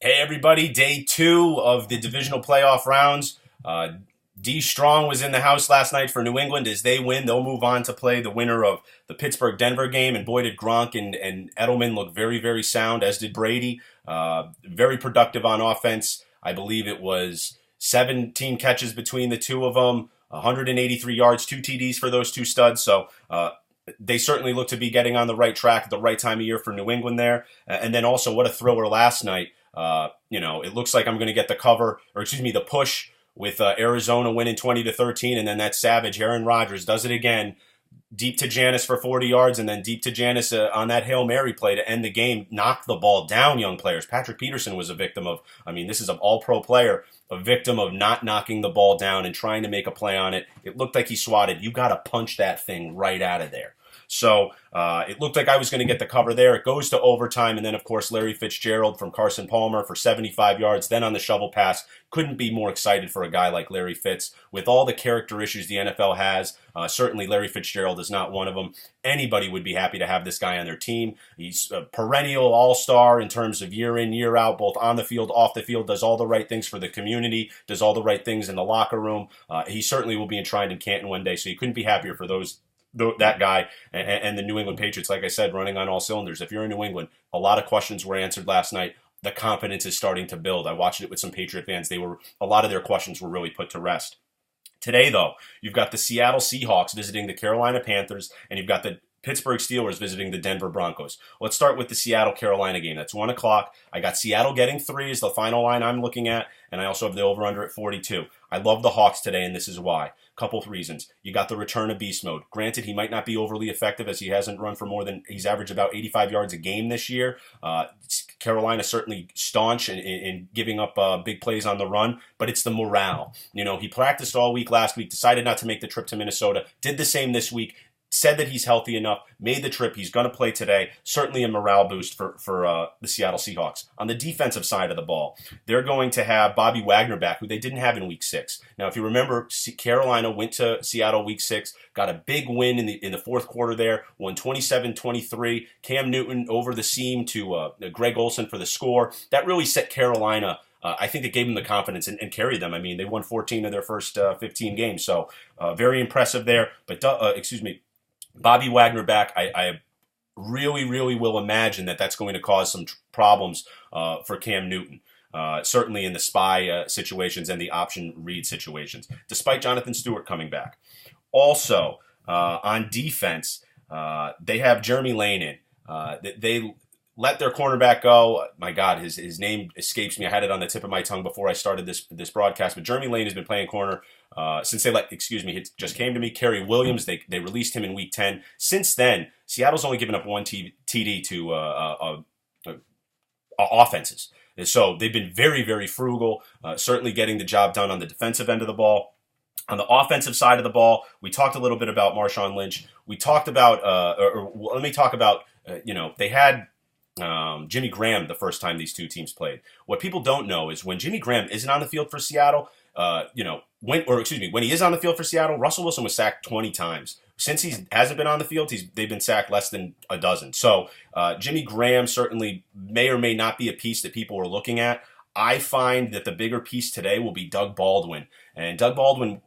Hey everybody, day 2 of the divisional playoff rounds. D Strong was in the house last night for New England. As they win, they'll move on to play the winner of the Pittsburgh-Denver game. And boy, did Gronk and Edelman look very, very sound, as did Brady. Very productive on offense. I believe it was 17 catches between the two of them, 183 yards, 2 TDs for those two studs. So they certainly look to be getting on the right track at the right time of year for New England there. And then also, what a thriller last night. It looks like I'm going to get the cover, or excuse me, the push with Arizona winning 20-13, and then that savage Aaron Rodgers does it again, deep to Janis for 40 yards, and then deep to Janis on that Hail Mary play to end the game, knock the ball down, young players. Patrick Peterson was a victim of, this is an all-pro player, a victim of not knocking the ball down and trying to make a play on it. It looked like he swatted. You got to punch that thing right out of there. So it looked like I was going to get the cover there. It goes to overtime, and then, of course, Larry Fitzgerald from Carson Palmer for 75 yards. Then on the shovel pass, couldn't be more excited for a guy like Larry Fitz. With all the character issues the NFL has, certainly Larry Fitzgerald is not one of them. Anybody would be happy to have this guy on their team. He's a perennial all-star in terms of year in, year out, both on the field, off the field, does all the right things for the community, does all the right things in the locker room. He certainly will be enshrined in Canton one day, so you couldn't be happier for that guy and the New England Patriots, like I said, running on all cylinders. If you're in New England, a lot of questions were answered last night. The confidence is starting to build. I watched it with some Patriot fans. A lot of their questions were really put to rest. Today, though, you've got the Seattle Seahawks visiting the Carolina Panthers, and you've got the Pittsburgh Steelers visiting the Denver Broncos. Let's start with the Seattle-Carolina game. That's 1 o'clock. I got Seattle getting 3 is the final line I'm looking at, and I also have the over-under at 42. I love the Hawks today, and this is why. Couple of reasons. You got the return of beast mode. Granted, he might not be overly effective as he hasn't run for he's averaged about 85 yards a game this year. Carolina certainly staunch in giving up big plays on the run, but it's the morale. He practiced all week last week, decided not to make the trip to Minnesota, did the same this week, said that he's healthy enough, made the trip, he's going to play today. Certainly a morale boost for the Seattle Seahawks. On the defensive side of the ball, they're going to have Bobby Wagner back, who they didn't have in Week 6. Now, if you remember, Carolina went to Seattle Week 6, got a big win in the fourth quarter there, won 27-23. Cam Newton over the seam to Greg Olsen for the score. That really set Carolina. I think it gave them the confidence and carried them. They won 14 of their first 15 games, so very impressive there. But, Bobby Wagner back, I really, really will imagine that's going to cause some problems for Cam Newton, certainly in the spy situations and the option read situations, despite Jonathan Stewart coming back. Also, on defense, they have Jeremy Lane in. They let their cornerback go. My God, his name escapes me. I had it on the tip of my tongue before I started this broadcast. But Jeremy Lane has been playing corner since it just came to me. Kerry Williams, they released him in Week 10. Since then, Seattle's only given up one TD to offenses. So they've been very, very frugal, certainly getting the job done on the defensive end of the ball. On the offensive side of the ball, we talked a little bit about Marshawn Lynch. We talked about, let me talk about, they had Jimmy Graham the first time these two teams played. What people don't know is when Jimmy Graham isn't on the field for Seattle, when he is on the field for Seattle, Russell Wilson was sacked 20 times. Since he hasn't been on the field, they've been sacked less than a dozen. So Jimmy Graham certainly may or may not be a piece that people are looking at. I find that the bigger piece today will be Doug Baldwin. And Doug Baldwin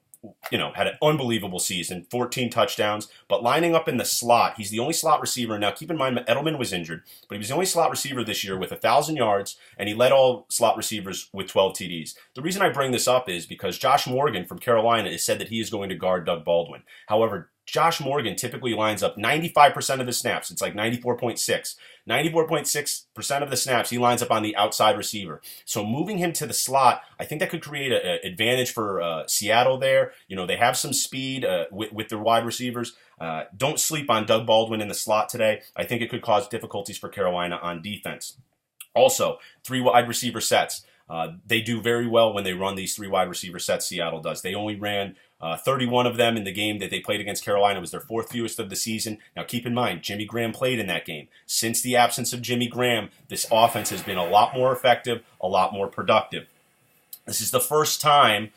had an unbelievable season, 14 touchdowns, but lining up in the slot, he's the only slot receiver. Now, keep in mind, Edelman was injured, but he was the only slot receiver this year with 1,000 yards, and he led all slot receivers with 12 TDs. The reason I bring this up is because Josh Morgan from Carolina has said that he is going to guard Doug Baldwin. However, Josh Morgan typically lines up 95% of the snaps. It's like 94.6. 94.6% of the snaps, he lines up on the outside receiver. So moving him to the slot, I think that could create an advantage for Seattle there. They have some speed with their wide receivers. Don't sleep on Doug Baldwin in the slot today. I think it could cause difficulties for Carolina on defense. Also, 3 wide receiver sets. They do very well when they run these 3 wide receiver sets, Seattle does. They only ran 31 of them in the game that they played against Carolina. It was their 4th fewest of the season. Now, keep in mind, Jimmy Graham played in that game. Since the absence of Jimmy Graham, this offense has been a lot more effective, a lot more productive. This is the 6th time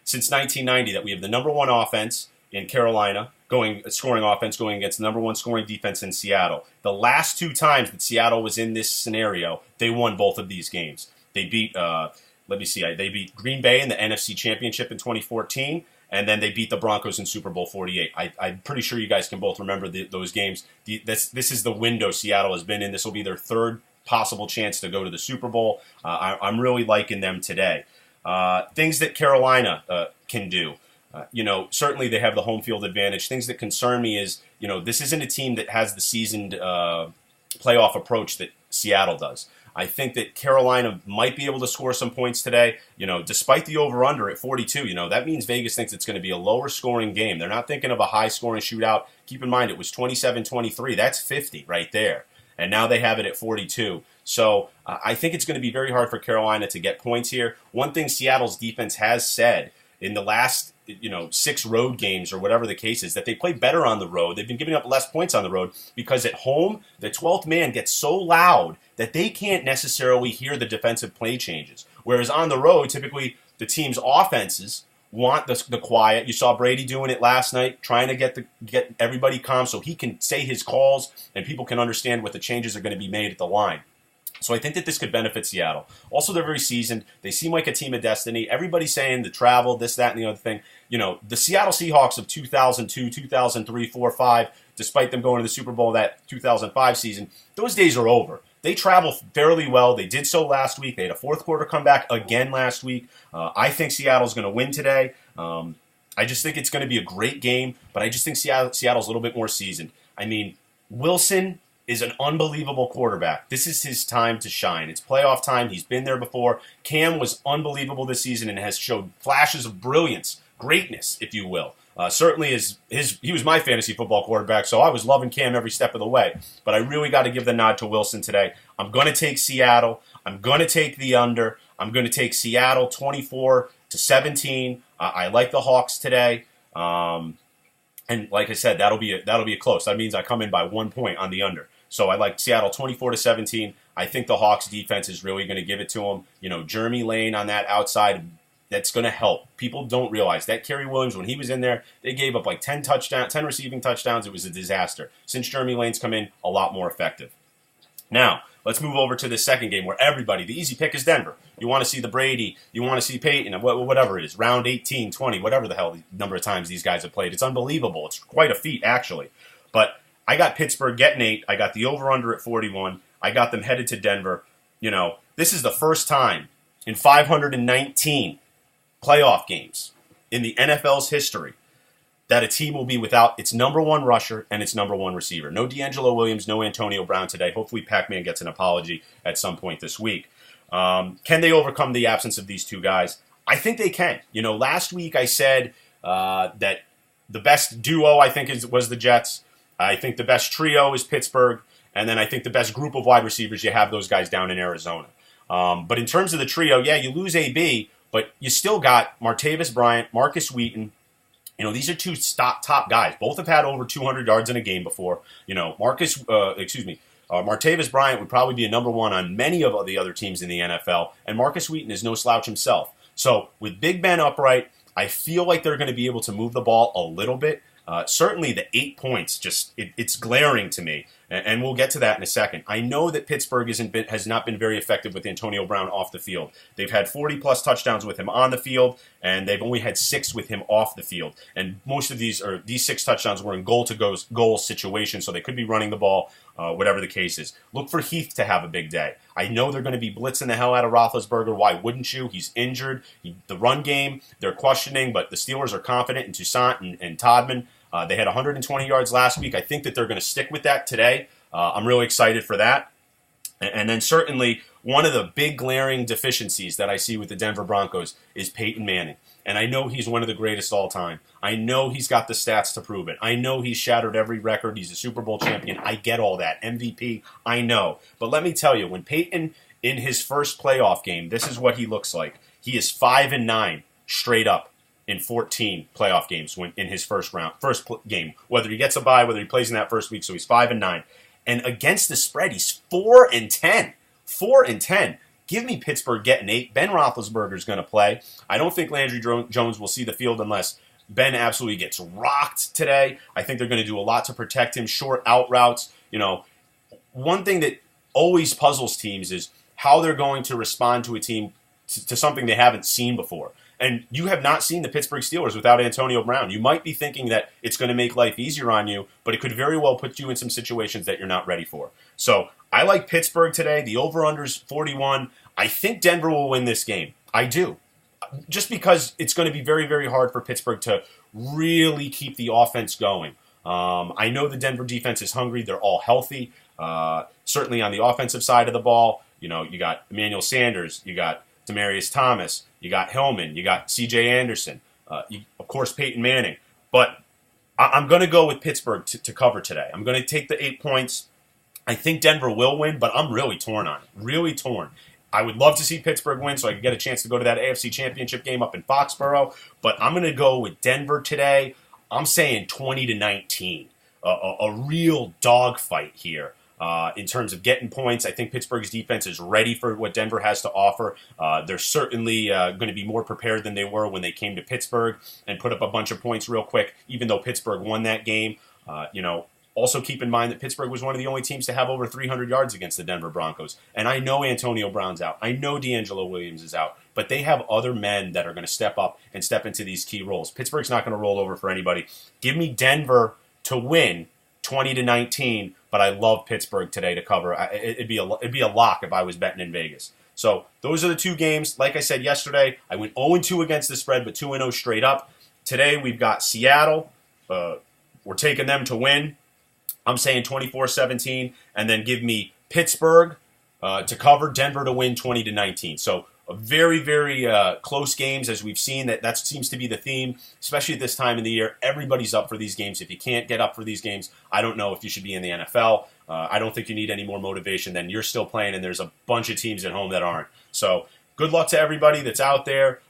since 1990 that we have the number 1 offense in Carolina, scoring offense going against the number one scoring defense in Seattle. The last two times that Seattle was in this scenario, they won both of these games. They beat, they beat Green Bay in the NFC Championship in 2014, and then they beat the Broncos in Super Bowl 48. I'm pretty sure you guys can both remember those games. This is the window Seattle has been in. This will be their third possible chance to go to the Super Bowl. I'm really liking them today. Things that Carolina can do. Certainly they have the home field advantage. Things that concern me is, this isn't a team that has the seasoned playoff approach that Seattle does. I think that Carolina might be able to score some points today. Despite the over-under at 42, that means Vegas thinks it's going to be a lower scoring game. They're not thinking of a high scoring shootout. Keep in mind, it was 27-23. That's 50 right there. And now they have it at 42. So I think it's going to be very hard for Carolina to get points here. One thing Seattle's defense has said in the last 6 road games or whatever the case is, that they play better on the road. They've been giving up less points on the road because at home, the 12th man gets so loud that they can't necessarily hear the defensive play changes. Whereas on the road, typically the team's offenses want the quiet. You saw Brady doing it last night, trying to get everybody calm so he can say his calls and people can understand what the changes are going to be made at the line. So I think that this could benefit Seattle. Also, they're very seasoned. They seem like a team of destiny. Everybody's saying the travel, this, that, and the other thing. The Seattle Seahawks of 2002, 2003, 4, 5, despite them going to the Super Bowl that 2005 season, those days are over. They travel fairly well. They did so last week. They had a fourth quarter comeback again last week. I think Seattle's going to win today. I just think it's going to be a great game, but I just think Seattle's a little bit more seasoned. I mean, Wilson is an unbelievable quarterback. This is his time to shine. It's playoff time. He's been there before. Cam was unbelievable this season and has showed flashes of brilliance, greatness, if you will. Certainly, he was my fantasy football quarterback, so I was loving Cam every step of the way. But I really got to give the nod to Wilson today. I'm going to take Seattle. I'm going to take the under. I'm going to take Seattle 24-17. I like the Hawks today. And like I said, that'll be a close. That means I come in by 1 point on the under. So I like Seattle 24-17. I think the Hawks defense is really going to give it to them. Jeremy Lane on that outside, that's going to help. People don't realize that Kerry Williams, when he was in there, they gave up like 10 receiving touchdowns. It was a disaster. Since Jeremy Lane's come in, a lot more effective. Now, let's move over to the second game where the easy pick is Denver. You want to see the Brady, you want to see Peyton, whatever it is, round 18, 20, whatever the hell the number of times these guys have played. It's unbelievable. It's quite a feat, actually. But I got Pittsburgh getting 8. I got the over-under at 41. I got them headed to Denver. This is the first time in 519 playoff games in the NFL's history that a team will be without its number one rusher and its number one receiver. No D'Angelo Williams, no Antonio Brown today. Hopefully Pac-Man gets an apology at some point this week. Can they overcome the absence of these two guys? I think they can. Last week I said that the best duo, I think, was the Jets. I think the best trio is Pittsburgh. And then I think the best group of wide receivers, you have those guys down in Arizona. But in terms of the trio, you lose AB, but you still got Martavis Bryant, Marcus Wheaton. These are two top guys. Both have had over 200 yards in a game before. Martavis Bryant would probably be a number one on many of the other teams in the NFL, and Marcus Wheaton is no slouch himself. So with Big Ben upright, I feel like they're going to be able to move the ball a little bit. Certainly the 8 points, it's glaring to me, and we'll get to that in a second. I know that Pittsburgh has not been very effective with Antonio Brown off the field. They've had 40-plus touchdowns with him on the field, and they've only had 6 with him off the field. And most of these 6 touchdowns were in goal-to-goal situations, so they could be running the ball, whatever the case is. Look for Heath to have a big day. I know they're going to be blitzing the hell out of Roethlisberger. Why wouldn't you? He's injured. The run game, they're questioning, but the Steelers are confident in Toussaint and Todman. They had 120 yards last week. I think that they're going to stick with that today. I'm really excited for that. And then certainly one of the big glaring deficiencies that I see with the Denver Broncos is Peyton Manning. And I know he's one of the greatest all time. I know he's got the stats to prove it. I know he's shattered every record. He's a Super Bowl champion. I get all that. MVP, I know. But let me tell you, when Peyton, in his first playoff game, this is what he looks like. He is 5-9 straight up in 14 playoff games in his first game. Whether he gets a bye, whether he plays in that first week, so he's 5-9. And against the spread, he's 4-10. 4-10. Give me Pittsburgh getting 8. Ben Roethlisberger is going to play. I don't think Landry Jones will see the field unless Ben absolutely gets rocked today. I think they're going to do a lot to protect him. Short out routes. One thing that always puzzles teams is how they're going to respond to a team to something they haven't seen before. And you have not seen the Pittsburgh Steelers without Antonio Brown. You might be thinking that it's going to make life easier on you, but it could very well put you in some situations that you're not ready for. So I like Pittsburgh today. The over-under's 41. I think Denver will win this game. I do. Just because it's going to be very, very hard for Pittsburgh to really keep the offense going. I know the Denver defense is hungry. They're all healthy. Certainly on the offensive side of the ball, you got Emmanuel Sanders, you got Demaryius Thomas, you got Hillman, you got C.J. Anderson, of course Peyton Manning. But I'm going to go with Pittsburgh to cover today. I'm going to take the 8 points. I think Denver will win, but I'm really torn on it. Really torn. I would love to see Pittsburgh win so I could get a chance to go to that AFC Championship game up in Foxborough, but I'm going to go with Denver today. I'm saying 20-19. A real dogfight here. In terms of getting points, I think Pittsburgh's defense is ready for what Denver has to offer. They're certainly going to be more prepared than they were when they came to Pittsburgh and put up a bunch of points real quick, even though Pittsburgh won that game. Also keep in mind that Pittsburgh was one of the only teams to have over 300 yards against the Denver Broncos. And I know Antonio Brown's out. I know D'Angelo Williams is out. But they have other men that are going to step up and step into these key roles. Pittsburgh's not going to roll over for anybody. Give me Denver to win 20-19, but I love Pittsburgh today to cover. It'd be a lock if I was betting in Vegas. So those are the two games. Like I said yesterday, I went 0-2 against the spread, but 2-0 straight up. Today we've got Seattle. We're taking them to win. I'm saying 24-17, and then give me Pittsburgh to cover, Denver to win 20-19. So a very, very close games, as we've seen. That seems to be the theme, especially at this time of the year. Everybody's up for these games. If you can't get up for these games, I don't know if you should be in the NFL. I don't think you need any more motivation than you're still playing, and there's a bunch of teams at home that aren't. So good luck to everybody that's out there.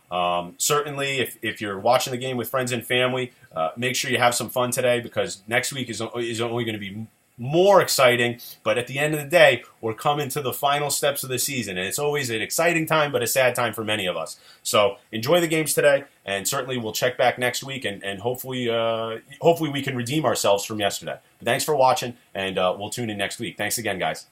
Certainly, if you're watching the game with friends and family, make sure you have some fun today, because next week is only going to be more exciting. But at the end of the day, we're coming to the final steps of the season, and it's always an exciting time, but a sad time for many of us. So enjoy the games today, and certainly we'll check back next week, and hopefully we can redeem ourselves from yesterday. But thanks for watching, and we'll tune in next week. Thanks again, guys.